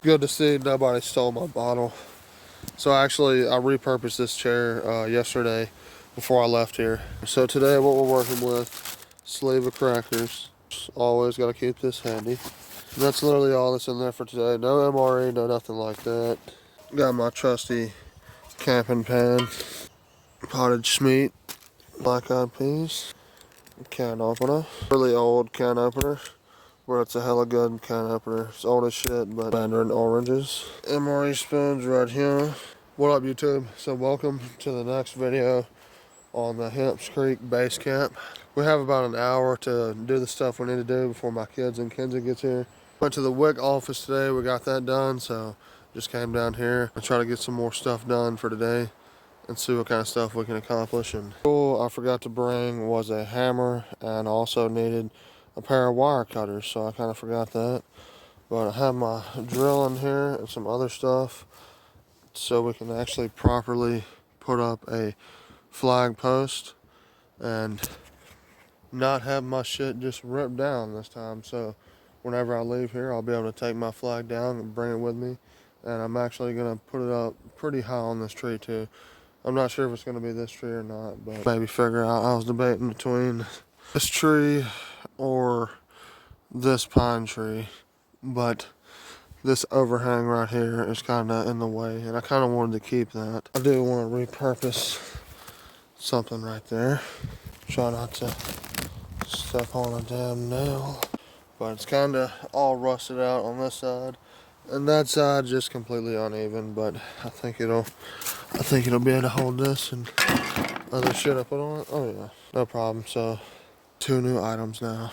Good to see nobody stole my bottle. So actually, I repurposed this chair yesterday before I left here. So today what we're working with, sleeve of crackers. Always got to keep this handy. And that's literally all that's in there for today. No MRE, no nothing like that. Got my trusty camping pan, potted meat, black eyed peas, can opener. Really old can opener, but it's a hella good can opener. It's old as shit, but mandarin oranges. MRE spoons right here. What up, YouTube? So welcome to the next video on the Hemps Creek base camp. We have about an hour to do the stuff we need to do before my kids and Kenzie gets here. Went to the WIC office today, we got that done, so just came down here and try to get some more stuff done for today and see what kind of stuff we can accomplish. And all I forgot to bring was a hammer and also needed a pair of wire cutters, so I kind of forgot that. But I have my drill in here and some other stuff so we can actually properly put up a flag post and not have my shit just ripped down this time. So whenever I leave here, I'll be able to take my flag down and bring it with me. And I'm actually gonna put it up pretty high on this tree too. I'm not sure if it's gonna be this tree or not, but maybe figure out. I was debating between this tree or this pine tree, but this overhang right here is kind of in the way, and I kind of wanted to keep that. I do want to repurpose something right there. Try not to step on a damn nail, but it's kind of all rusted out on this side, and that side just completely uneven. But I think it'll be able to hold this and other shit I put on it. Oh yeah, no problem. So 2 new items now.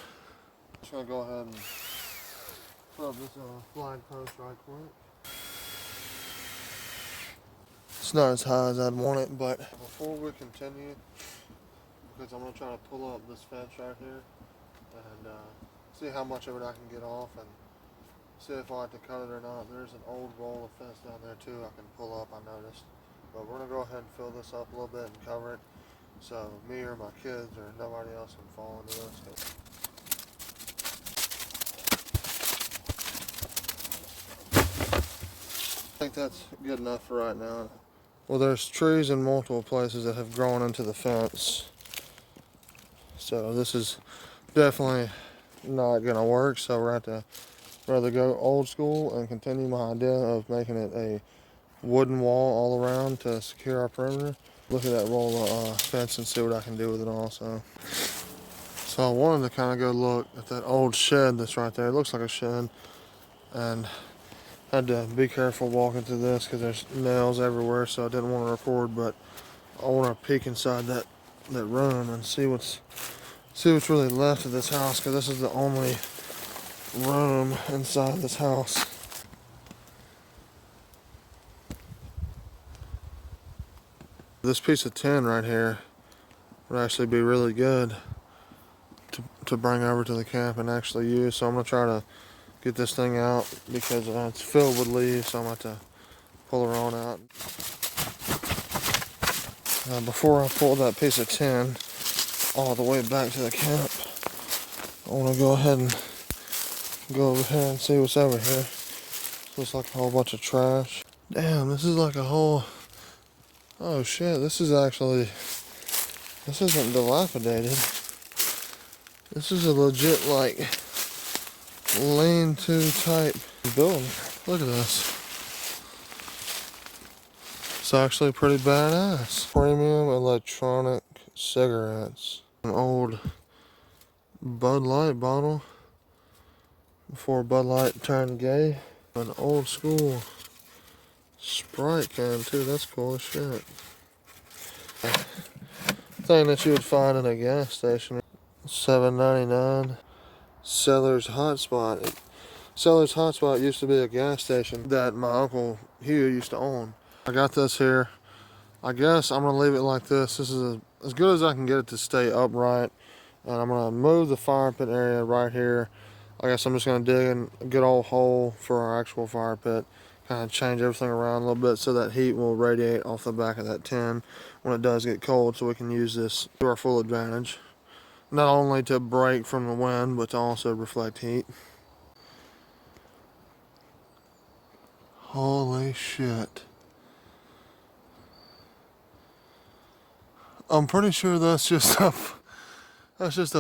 Just gonna go ahead and put up this flag post right quick. It's not as high as I'd want it, but before we continue, because I'm gonna try to pull up this fence right here and see how much of it I can get off and see if I like to cut it or not. There's an old roll of fence down there too I can pull up, I noticed. But we're gonna go ahead and fill this up a little bit and cover it so me or my kids or nobody else can fall into this. I think that's good enough for right now. Well, there's trees in multiple places that have grown into the fence. So this is definitely not gonna work. So we're gonna have to rather go old school and continue my idea of making it a wooden wall all around to secure our perimeter. Look at that roll of fence and see what I can do with it also. So I wanted to kind of go look at that old shed that's right there. It looks like a shed, and had to be careful walking through this because there's nails everywhere, so I didn't want to record, but I want to peek inside that room and see what's really left of this house, because this is the only room inside this house. This piece of tin right here would actually be really good to bring over to the camp and actually use, so I'm going to try to get this thing out because it's filled with leaves, so I'm going to have to pull her on out. Before I pull that piece of tin all the way back to the camp, I want to go ahead and go over here and see what's over here. Looks like a whole bunch of trash. Damn, this is like a whole... Oh shit, this isn't dilapidated. This is a legit, like, lean-to type building. Look at this. It's actually pretty badass. Premium electronic cigarettes. An old Bud Light bottle before Bud Light turned gay. An old school Sprite can too. That's cool as shit. Thing that you would find in a gas station. $7.99. Seller's Hotspot. Seller's Hotspot used to be a gas station that my Uncle Hugh used to own. I got this here. I guess I'm going to leave it like this. This is as good as I can get it to stay upright. And I'm going to move the fire pit area right here. I guess I'm just going to dig in a good old hole for our actual fire pit. Kind of change everything around a little bit so that heat will radiate off the back of that tin when it does get cold, so we can use this to our full advantage. Not only to break from the wind, but to also reflect heat. Holy shit. I'm pretty sure that's just a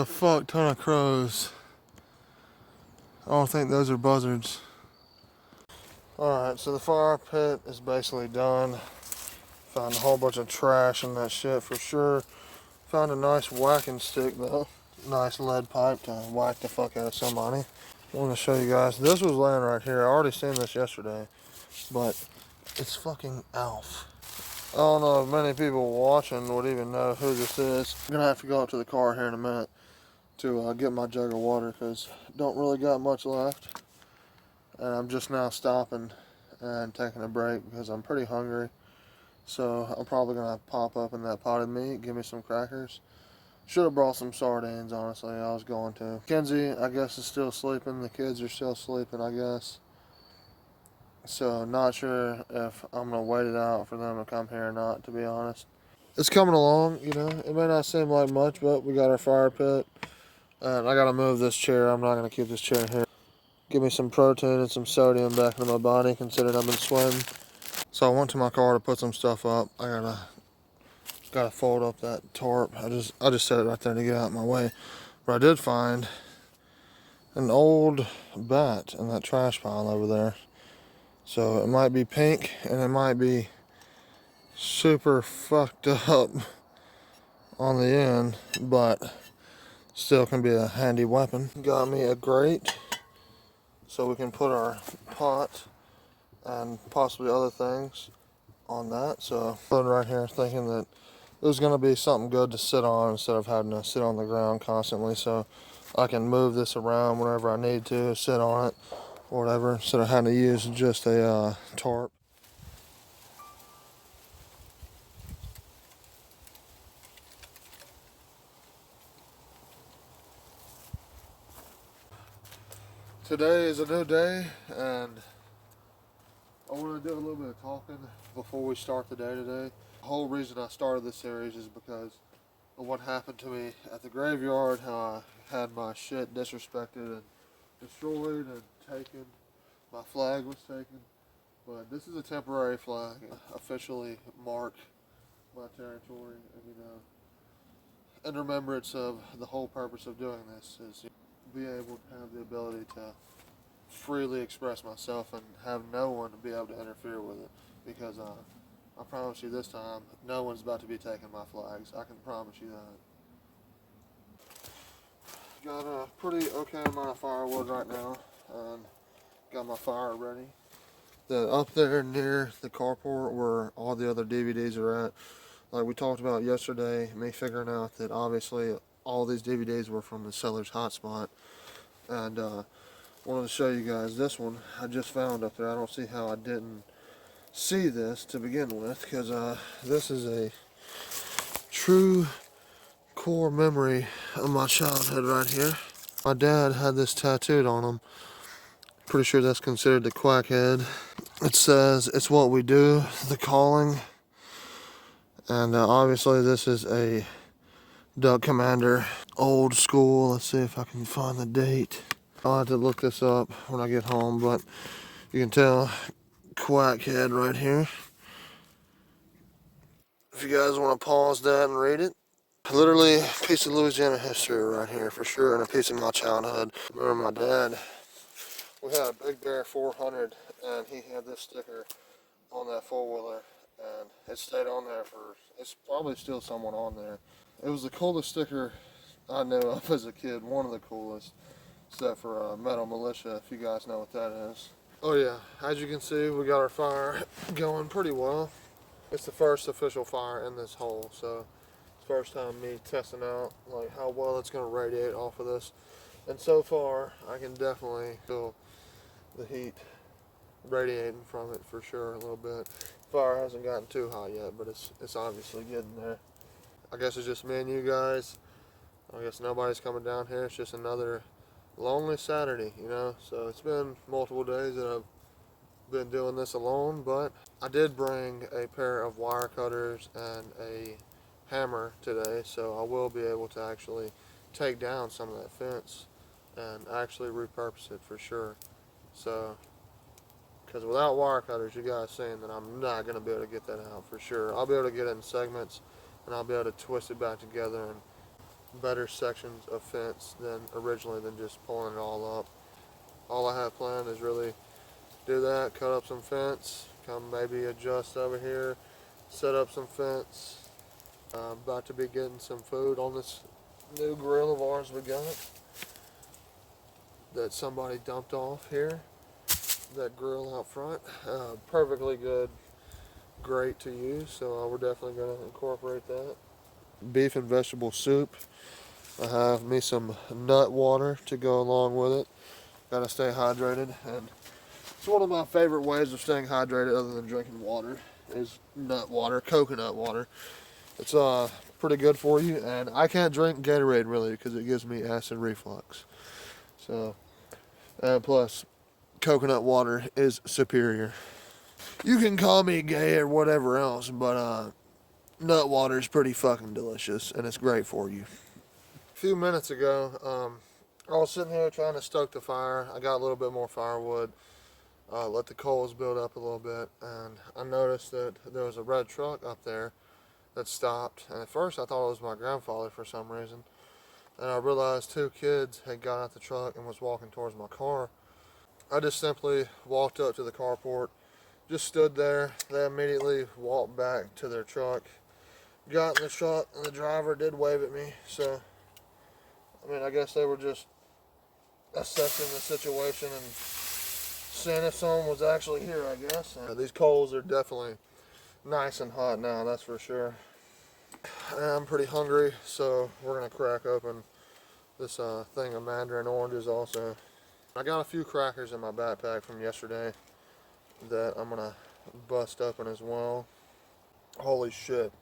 fuck ton of crows. I don't think those are buzzards. Alright, so the fire pit is basically done. Found a whole bunch of trash and that shit for sure. Found a nice whacking stick though. Nice lead pipe to whack the fuck out of somebody. I want to show you guys. This was laying right here. I already seen this yesterday. But it's fucking Alf. I don't know if many people watching would even know who this is. I'm gonna have to go up to the car here in a minute to get my jug of water because don't really got much left. And I'm just now stopping and taking a break because I'm pretty hungry. So I'm probably gonna pop up in that potted meat, give me some crackers. Should have brought some sardines, honestly. I was going to. Kenzie, I guess, is still sleeping. The kids are still sleeping, I guess. So not sure if I'm gonna wait it out for them to come here or not, to be honest. It's coming along, you know. It may not seem like much, but we got our fire pit. And I gotta move this chair. I'm not gonna keep this chair here. Give me some protein and some sodium back into my body, considering I've been sweating. So I went to my car to put some stuff up. I gotta fold up that tarp. I just set it right there to get out of my way. But I did find an old bat in that trash pile over there. So it might be pink and it might be super fucked up on the end, but still can be a handy weapon. Got me a grate so we can put our pot and possibly other things on that. So I'm right here thinking that there's going to be something good to sit on instead of having to sit on the ground constantly, so I can move this around whenever I need to, sit on it or whatever, instead of having to use just a tarp. Today is a new day, and I want to do a little bit of talking before we start the day today. The whole reason I started this series is because of what happened to me at the graveyard, how I had my shit disrespected and destroyed and taken. My flag was taken, but this is a temporary flag. Officially mark my territory, and in remembrance of the whole purpose of doing this is be able to have the ability to freely express myself and have no one to be able to interfere with it, because I promise you this time, no one's about to be taking my flags. I can promise you that. Got a pretty okay amount of firewood right now, and got my fire ready. Up there near the carport where all the other DVDs are at, like we talked about yesterday, me figuring out that obviously all these DVDs were from the seller's hotspot, and wanted to show you guys this one I just found up there. I don't see how I didn't see this to begin with, because this is a true core memory of my childhood right here. My dad had this tattooed on him. Pretty sure that's considered the quack head. It says, "It's what we do, the calling." And obviously this is a duck commander. Old school. Let's see if I can find the date. I'll have to look this up when I get home, but you can tell quack head right here. If you guys want to pause that and read it. Literally a piece of Louisiana history right here for sure, and a piece of my childhood. Remember my dad, we had a Big Bear 400, and he had this sticker on that four-wheeler, and it stayed on there it's probably still someone on there. It was the coolest sticker I knew of as a kid, one of the coolest, except for Metal Militia, if you guys know what that is. Oh yeah, as you can see, we got our fire going pretty well. It's the first official fire in this hole, so it's the first time me testing out like how well it's going to radiate off of this. And so far, I can definitely feel the heat radiating from it for sure a little bit. Fire hasn't gotten too hot yet, but it's obviously getting there. I guess it's just me and you guys. I guess nobody's coming down here. It's just another lonely Saturday, So it's been multiple days that I've been doing this alone, but I did bring a pair of wire cutters and a hammer today, so I will be able to actually take down some of that fence and actually repurpose it for sure. So Because without wire cutters, you guys saying that I'm not going to be able to get that out for sure. I'll be able to get it in segments, and I'll be able to twist it back together in better sections of fence than originally than just pulling it all up. All I have planned is really do that, cut up some fence, come maybe adjust over here, set up some fence. About to be getting some food on this new grill of ours we got that somebody dumped off here. That grill out front, perfectly good, great to use, so we're definitely going to incorporate that. Beef and vegetable soup. I have me some nut water to go along with it. Got to stay hydrated, and it's one of my favorite ways of staying hydrated other than drinking water is nut water, coconut water. It's pretty good for you, and I can't drink Gatorade really because it gives me acid reflux. So, and plus, coconut water is superior. You can call me gay or whatever else, but nut water is pretty fucking delicious, and it's great for you. A few minutes ago, I was sitting here trying to stoke the fire. I got a little bit more firewood, let the coals build up a little bit, and I noticed that there was a red truck up there that stopped. And at first I thought it was my grandfather for some reason, and I realized two kids had got out the truck and was walking towards my car. I just simply walked up to the carport, just stood there. They immediately walked back to their truck, got in the truck, and the driver did wave at me. So, I mean, I guess they were just assessing the situation and seeing if someone was actually here, I guess. These coals are definitely nice and hot now, that's for sure. I'm pretty hungry, so we're going to crack open this thing of mandarin oranges also. I got a few crackers in my backpack from yesterday that I'm going to bust open as well. Holy shit.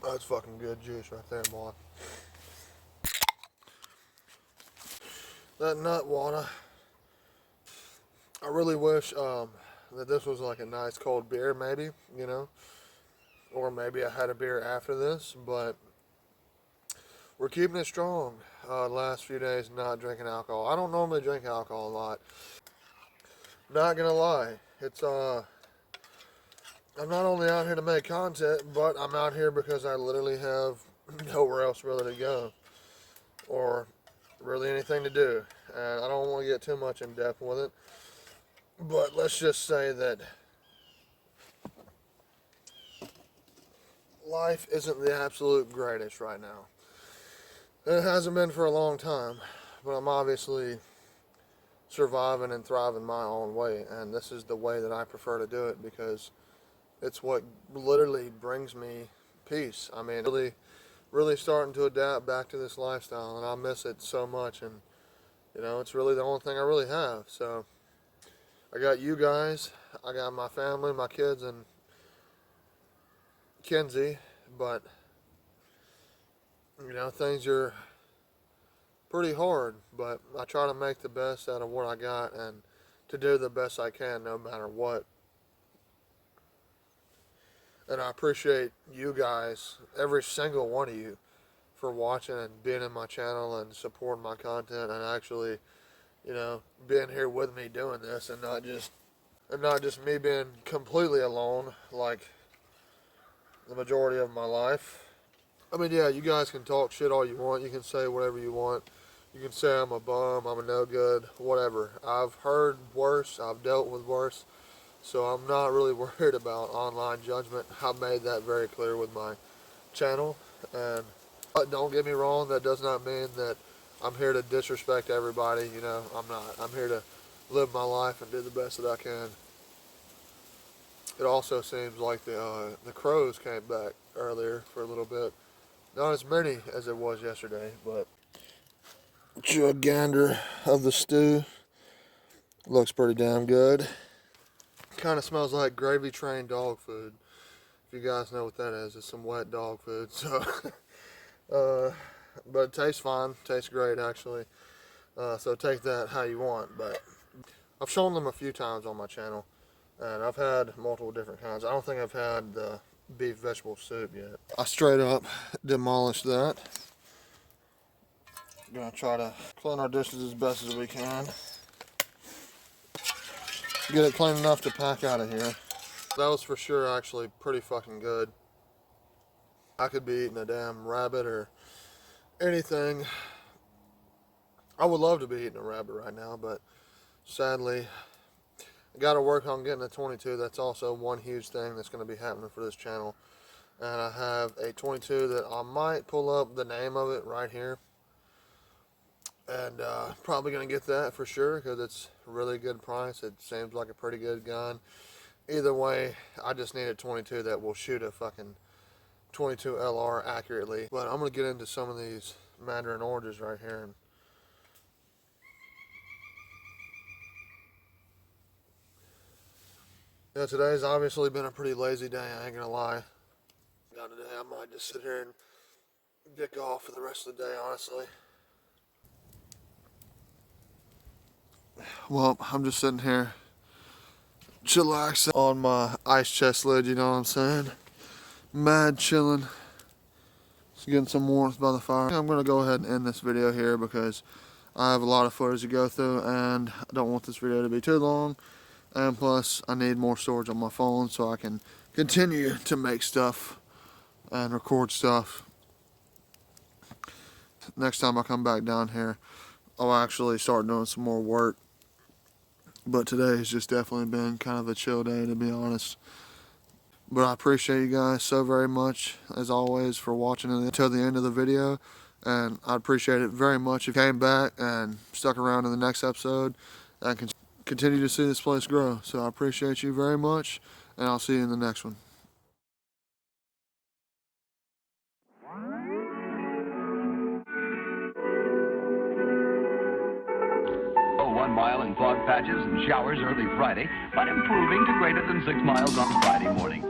That's fucking good juice right there, boy. That nut water. I really wish that this was like a nice cold beer, maybe, you know, or maybe I had a beer after this, but we're keeping it strong. Last few days not drinking alcohol. I don't normally drink alcohol a lot. Not gonna lie, it's I'm not only out here to make content, but I'm out here because I literally have nowhere else really to go or really anything to do, and I don't want to get too much in depth with it, but let's just say that life isn't the absolute greatest right now. It hasn't been for a long time, but I'm obviously surviving and thriving my own way, and this is the way that I prefer to do it because it's what literally brings me peace. I mean, really starting to adapt back to this lifestyle, and I miss it so much, and you know, it's really the only thing I really have. So I got you guys, I got my family, my kids, and Kenzie, but you know, things are pretty hard, but I try to make the best out of what I got and to do the best I can no matter what. And I appreciate you guys, every single one of you, for watching and being in my channel and supporting my content and actually, you know, being here with me doing this and not just me being completely alone like the majority of my life. I mean, yeah, you guys can talk shit all you want. You can say whatever you want. You can say I'm a bum, I'm a no good, whatever. I've heard worse, I've dealt with worse, so I'm not really worried about online judgment. I made that very clear with my channel, and don't get me wrong, that does not mean that I'm here to disrespect everybody, you know, I'm not. I'm here to live my life and do the best that I can. It also seems like the crows came back earlier for a little bit. Not as many as it was yesterday, but jug gander of the stew looks pretty damn good. Kind of smells like gravy train dog food. If you guys know what that is, it's some wet dog food. So, but it tastes fine. Tastes great actually. So take that how you want. But I've shown them a few times on my channel, and I've had multiple different kinds. I don't think I've had the beef vegetable soup yet. I straight up demolished that. Gonna try to clean our dishes as best as we can. get it clean enough to pack out of here. That was for sure actually pretty fucking good. I could be eating a damn rabbit or anything. I would love to be eating a rabbit right now, but sadly, I got to work on getting a 22. That's also one huge thing that's going to be happening for this channel. And I have a 22 that I might pull up the name of it right here. And probably going to get that for sure because it's a really good price. It seems like a pretty good gun. Either way, I just need a 22 that will shoot a fucking 22 LR accurately. But I'm going to get into some of these Mandarin oranges right here. And yeah, today's obviously been a pretty lazy day, I ain't gonna lie. Now today I might just sit here and dick off for the rest of the day, honestly. Well, I'm just sitting here chillaxing on my ice chest lid, you know what I'm saying? Mad chilling. Just getting some warmth by the fire. I'm gonna go ahead and end this video here because I have a lot of footage to go through and I don't want this video to be too long. And plus, I need more storage on my phone so I can continue to make stuff and record stuff. Next time I come back down here, I'll actually start doing some more work. But today has just definitely been kind of a chill day, to be honest. But I appreciate you guys so very much, as always, for watching until the end of the video. And I'd appreciate it very much if you came back and stuck around in the next episode and can continue to see this place grow. So I appreciate you very much, and I'll see you in the next one. Oh, 1 mile in fog patches and showers early Friday, but improving to greater than 6 miles on Friday morning.